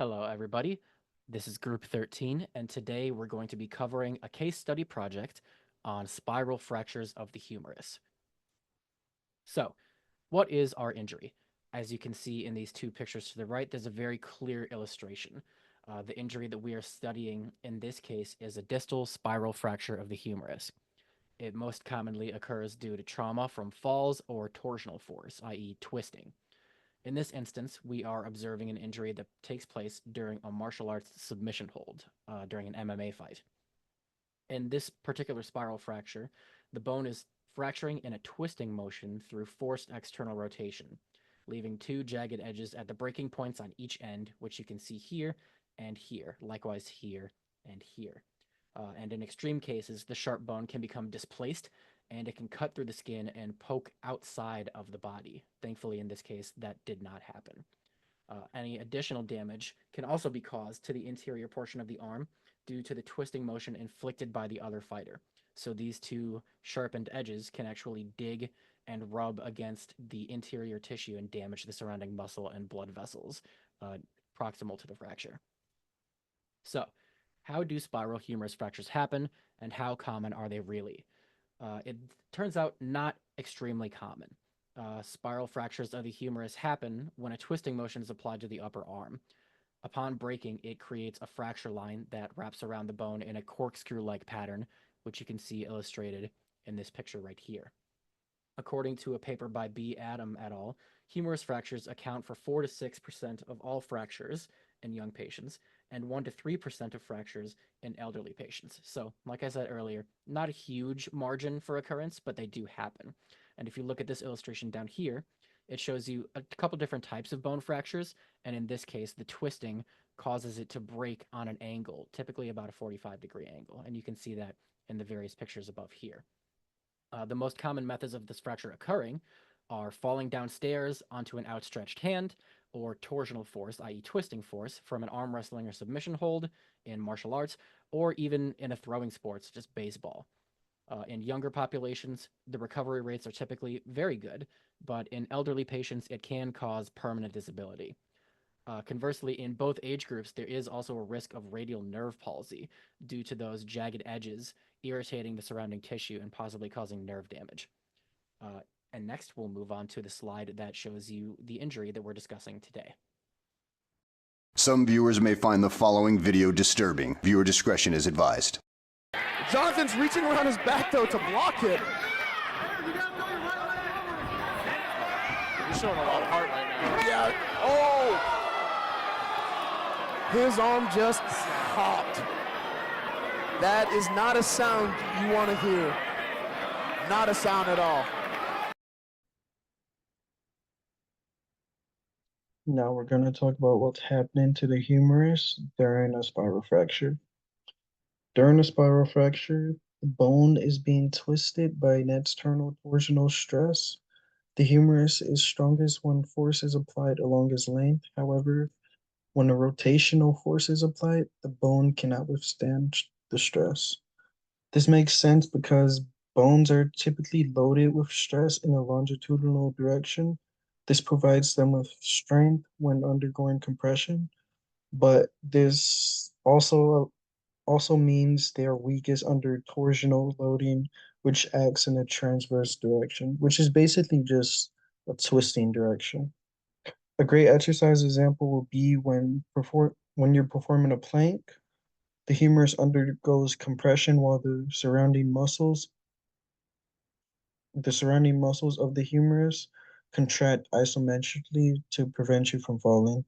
Hello, everybody. This is Group 13, and today we're going to be covering a case study project on spiral fractures of the humerus. So, what is our injury? As you can see in these two pictures to the right, there's a very clear illustration. The injury that we are studying in this case is a distal spiral fracture of the humerus. It most commonly occurs due to trauma from falls or torsional force, i.e., twisting. In this instance, we are observing an injury that takes place during a martial arts submission hold during an MMA fight. In this particular spiral fracture, the bone is fracturing in a twisting motion through forced external rotation, leaving two jagged edges at the breaking points on each end, which you can see here and here, likewise here and here. And in extreme cases, the sharp bone can become displaced and it can cut through the skin and poke outside of the body. Thankfully, in this case, that did not happen. Any additional damage can also be caused to the interior portion of the arm due to the twisting motion inflicted by the other fighter. So these two sharpened edges can actually dig and rub against the interior tissue and damage the surrounding muscle and blood vessels proximal to the fracture. So, how do spiral humerus fractures happen, and how common are they really? It turns out not extremely common. Spiral fractures of the humerus happen when a twisting motion is applied to the upper arm. Upon breaking, it creates a fracture line that wraps around the bone in a corkscrew-like pattern, which you can see illustrated in this picture right here. According to a paper by B. Adam et al., humerus fractures account for 4 to 6% of all fractures in young patients and 1 to 3% of fractures in elderly patients. So, like I said earlier, not a huge margin for occurrence, but they do happen. And if you look at this illustration down here, it shows you a couple different types of bone fractures, and in this case, the twisting causes it to break on an angle, typically about a 45-degree angle, and you can see that in the various pictures above here. The most common methods of this fracture occurring are falling downstairs onto an outstretched hand, or torsional force, i.e., twisting force, from an arm wrestling or submission hold in martial arts, or even in a throwing sports, just baseball. In younger populations, the recovery rates are typically very good, but in elderly patients, it can cause permanent disability. Conversely, in both age groups, there is also a risk of radial nerve palsy due to those jagged edges irritating the surrounding tissue and possibly causing nerve damage. Uh, and next, we'll move on to the slide that shows you the injury that we're discussing today. Some viewers may find the following video disturbing. Viewer discretion is advised. Jonathan's reaching around his back, though, to block it. He's showing a lot of heart right now. Yeah. Oh! His arm just popped. That is not a sound you want to hear. Not a sound at all. Now we're going to talk about what's happening to the humerus during a spiral fracture. During a spiral fracture, the bone is being twisted by an external torsional stress. The humerus is strongest when force is applied along its length. However, when a rotational force is applied, the bone cannot withstand the stress. This makes sense because bones are typically loaded with stress in a longitudinal direction. This provides them with strength when undergoing compression, but this also means they are weakest under torsional loading, which acts in a transverse direction, which is basically just a twisting direction. A great exercise example will be when you're performing a plank, the humerus undergoes compression while the surrounding muscles of the humerus contract isometrically to prevent you from falling.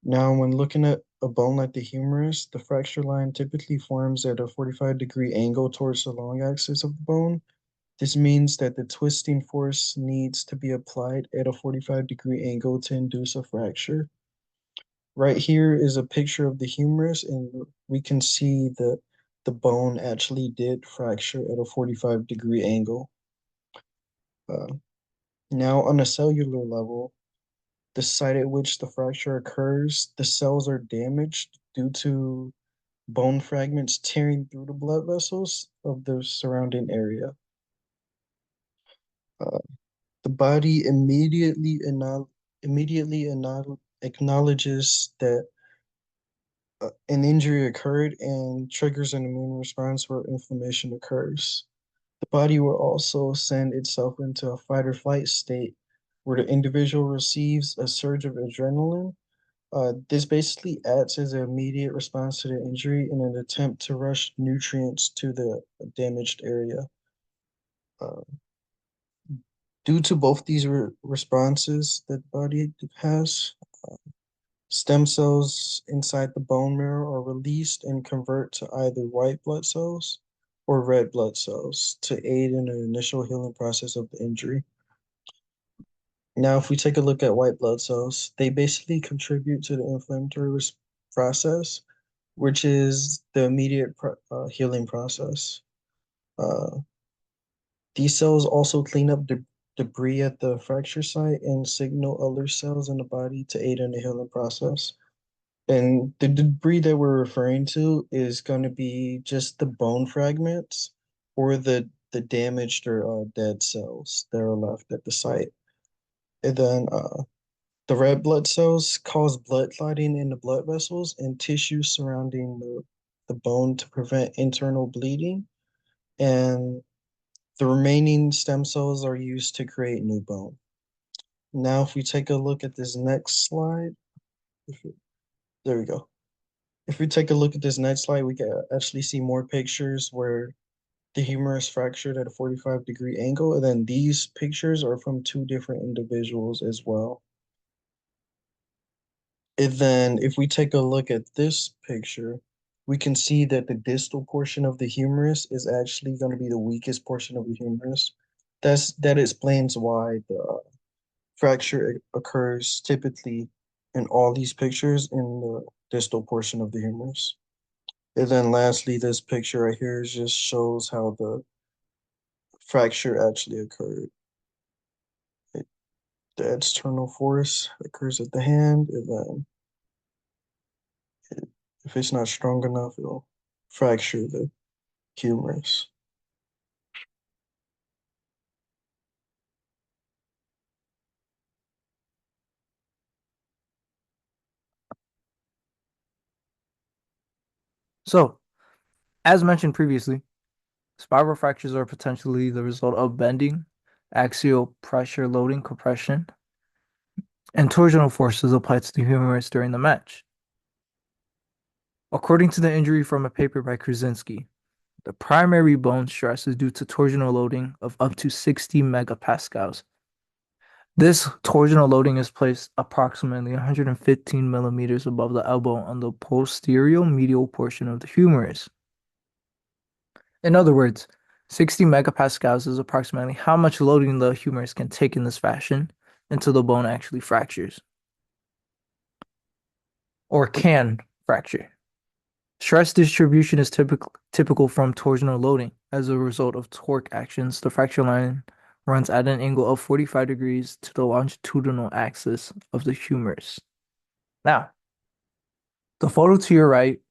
Now, when looking at a bone like the humerus, the fracture line typically forms at a 45-degree angle towards the long axis of the bone. This means that the twisting force needs to be applied at a 45-degree angle to induce a fracture. Right here is a picture of the humerus, and we can see that the bone actually did fracture at a 45-degree angle. Now, on a cellular level, the site at which the fracture occurs, the cells are damaged due to bone fragments tearing through the blood vessels of the surrounding area. The body immediately acknowledges that an injury occurred and triggers an immune response where inflammation occurs. The body will also send itself into a fight or flight state where the individual receives a surge of adrenaline. This basically acts as an immediate response to the injury in an attempt to rush nutrients to the damaged area. Uh, Due to both these responses that the body has, stem cells inside the bone marrow are released and convert to either white blood cells or red blood cells to aid in the initial healing process of the injury. Now, if we take a look at white blood cells, they basically contribute to the inflammatory process, which is the immediate healing process. Uh, these cells also clean up debris at the fracture site and signal other cells in the body to aid in the healing process. And the debris that we're referring to is going to be just the bone fragments or the damaged or dead cells that are left at the site. And then the red blood cells cause blood clotting in the blood vessels and tissues surrounding the bone to prevent internal bleeding. And the remaining stem cells are used to create new bone. Now, if we take a look at this next slide, there we go. If we take a look at this next slide, we can actually see more pictures where the humerus fractured at a 45-degree angle. And then these pictures are from two different individuals as well. And then if we take a look at this picture, we can see that the distal portion of the humerus is actually going to be the weakest portion of the humerus. That explains why the fracture occurs typically in all these pictures in the distal portion of the humerus. And then lastly, this picture right here just shows how the fracture actually occurred. The external force occurs at the hand, and then if it's not strong enough, it'll fracture the humerus. So, as mentioned previously, spiral fractures are potentially the result of bending, axial pressure loading compression, and torsional forces applied to the humerus during the match. According to the injury from a paper by Krasinski, the primary bone stress is due to torsional loading of up to 60 megapascals. This torsional loading is placed approximately 115 millimeters above the elbow on the posterior medial portion of the humerus. In other words, 60 megapascals is approximately how much loading the humerus can take in this fashion until the bone actually fractures. Or can fracture. Stress distribution is typical from torsional loading. As a result of torque actions, the fracture line runs at an angle of 45 degrees to the longitudinal axis of the humerus. Now, the photo to your right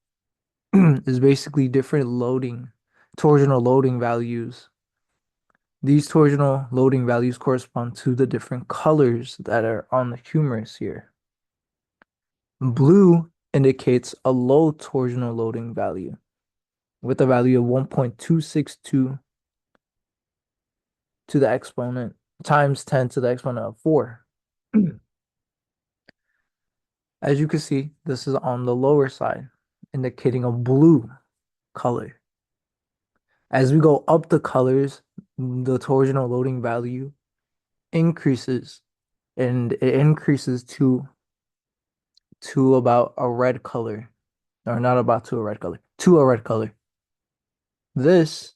is basically different torsional loading values. These torsional loading values correspond to the different colors that are on the humerus here. Blue indicates a low torsional loading value with a value of 1.262 to the exponent times 10 to the exponent of 4. As you can see, this is on the lower side, indicating a blue color. As we go up the colors, the torsional loading value increases, and it increases to about a red color, or not about to a red color, to a red color. This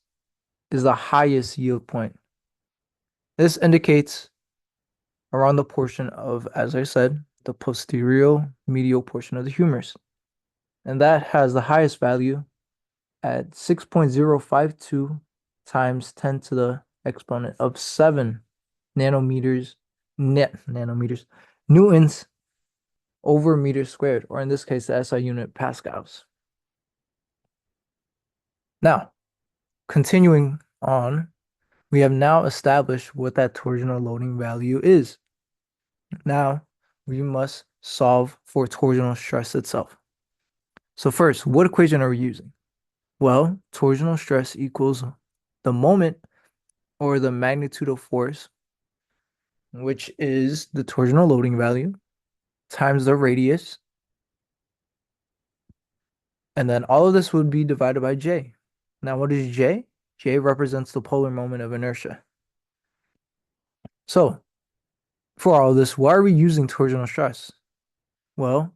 is the highest yield point. This indicates around the portion of, as I said, the posterior medial portion of the humerus. And that has the highest value at 6.052 times 10 to the exponent of 7 nanometers, newtons over meter squared, or in this case, the SI unit pascals. Now, continuing on, we have now established what that torsional loading value is. Now, we must solve for torsional stress itself. So first, what equation are we using? Well, torsional stress equals the moment or the magnitude of force, which is the torsional loading value, times the radius. And then all of this would be divided by J. Now, what is J? J represents the polar moment of inertia. So, for all of this, why are we using torsional stress? Well,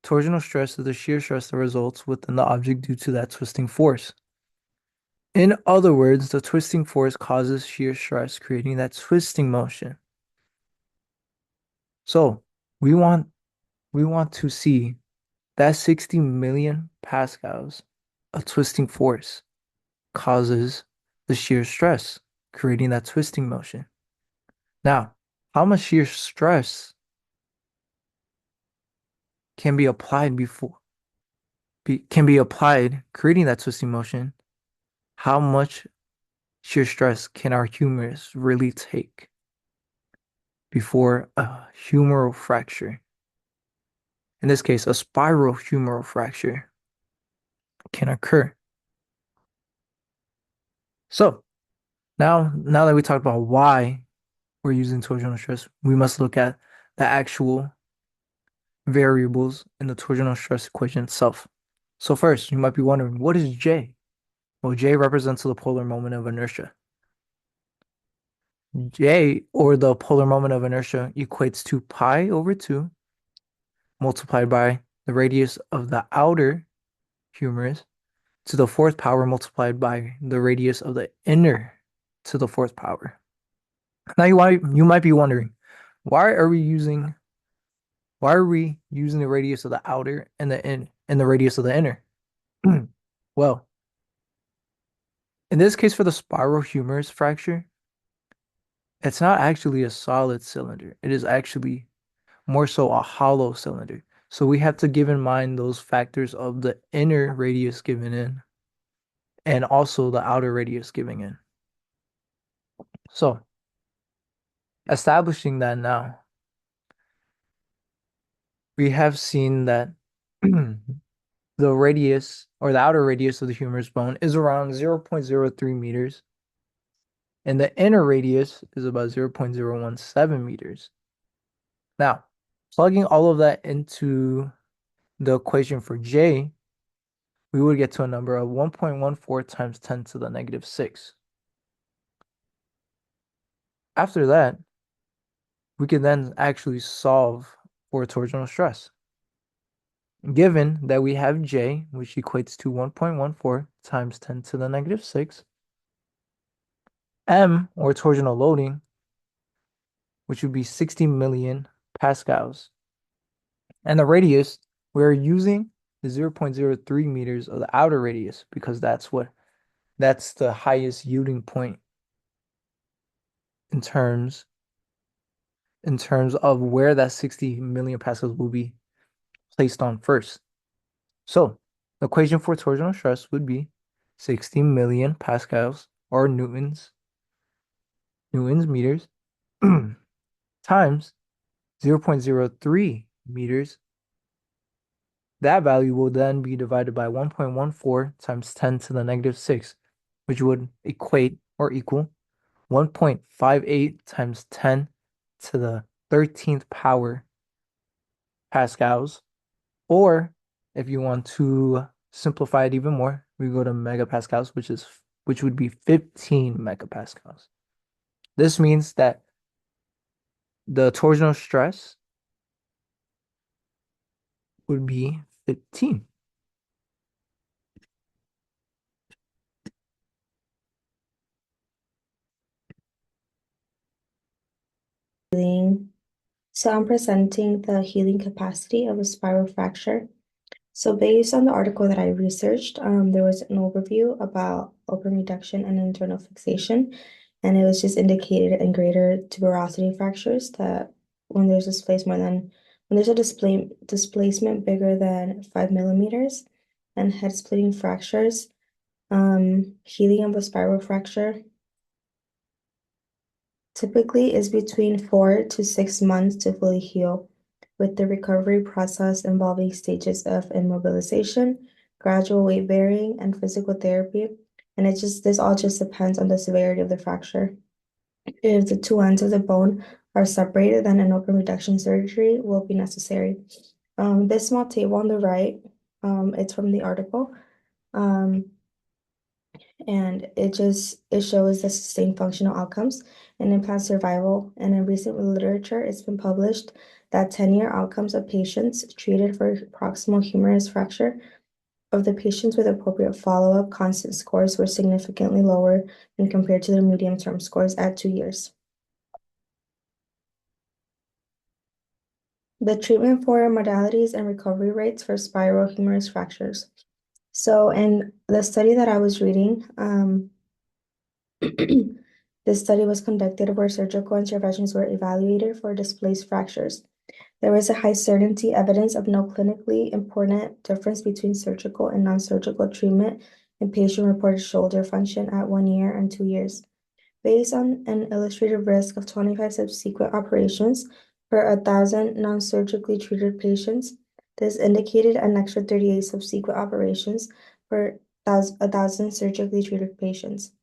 torsional stress is the shear stress that results within the object due to that twisting force. In other words, the twisting force causes shear stress, creating that twisting motion. So, we want to see that 60 million pascals of twisting force causes the shear stress, creating that twisting motion. Now, how much shear stress can be applied creating that twisting motion? How much shear stress can our humerus really take before a humeral fracture? In this case, a spiral humeral fracture can occur. So now that we talked about why we're using torsional stress, we must look at the actual variables in the torsional stress equation itself. So first, you might be wondering, what is J? Well, J represents the polar moment of inertia. J, or the polar moment of inertia, equates to pi over 2 multiplied by the radius of the outer humerus to the 4th power multiplied by the radius of the inner to the 4th power. Now you might be wondering, why are we using the radius of the outer and the radius of the inner? Well, in this case for the spiral humerus fracture, it's not actually a solid cylinder. It is actually more so a hollow cylinder. So we have to give in mind those factors of the inner radius given in and also the outer radius giving in. So, establishing that now, we have seen that the radius or the outer radius of the humerus bone is around 0.03 meters, and the inner radius is about 0.017 meters. Now, plugging all of that into the equation for J, we would get to a number of 1.14 times 10 to the negative 6. After that, we can then actually solve for torsional stress. Given that we have J, which equates to 1.14 times 10 to the negative 6, M, or torsional loading, which would be 60 million pascals, and the radius, we're using the 0.03 meters of the outer radius because that's the highest yielding point in terms of where that 60 million pascals will be placed on first. So the equation for torsional stress would be 60 million pascals or newtons meters times 0.03 meters. That value will then be divided by 1.14 times 10 to the negative 6, which would equate or equal 1.58 times 10 to the 13th power pascals. Or if you want to simplify it even more, we go to megapascals, which would be 15 megapascals. This means that the torsional stress would be 15. So I'm presenting the healing capacity of a spiral fracture. So based on the article that I researched, there was an overview about open reduction and internal fixation, and it was just indicated in greater tuberosity fractures that when there's a displacement bigger than 5 millimeters and head splitting fractures, healing of a spiral fracture typically is between 4 to 6 months to fully heal. with the recovery process involving stages of immobilization, gradual weight bearing, and physical therapy. And this all just depends on the severity of the fracture. If the two ends of the bone are separated, then an open reduction surgery will be necessary. This small table on the right, it's from the article. And it shows the sustained functional outcomes and implant survival. And in recent literature, it's been published that 10-year outcomes of patients treated for proximal humerus fracture of the patients with appropriate follow-up constant scores were significantly lower when compared to their medium-term scores at 2 years. The treatment for modalities and recovery rates for spiral humerus fractures. So in the study that I was reading, this study was conducted where surgical interventions were evaluated for displaced fractures. There was a high certainty evidence of no clinically important difference between surgical and non-surgical treatment in patient-reported shoulder function at 1 year and 2 years. Based on an illustrative risk of 25 subsequent operations for 1,000 non-surgically treated patients, this indicated an extra 38 subsequent operations for 1,000 surgically treated patients.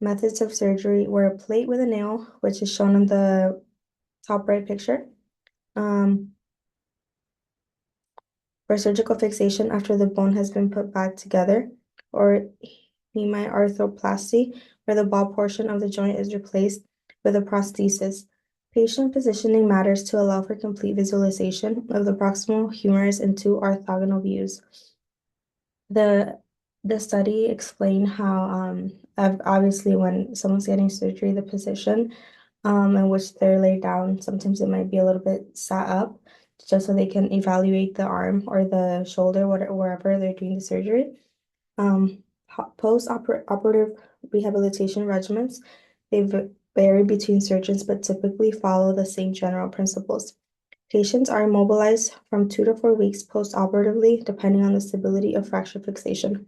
Methods of surgery were a plate with a nail, which is shown in the top right picture. For surgical fixation after the bone has been put back together, or hemiarthroplasty, where the ball portion of the joint is replaced with a prosthesis. Patient positioning matters to allow for complete visualization of the proximal humerus in two orthogonal views. The study explained how obviously when someone's getting surgery, the position in which they're laid down, sometimes it might be a little bit sat up, just so they can evaluate the arm or the shoulder, wherever they're doing the surgery. Post-operative rehabilitation regimens, they vary between surgeons, but typically follow the same general principles. Patients are immobilized from 2 to 4 weeks post-operatively, depending on the stability of fracture fixation.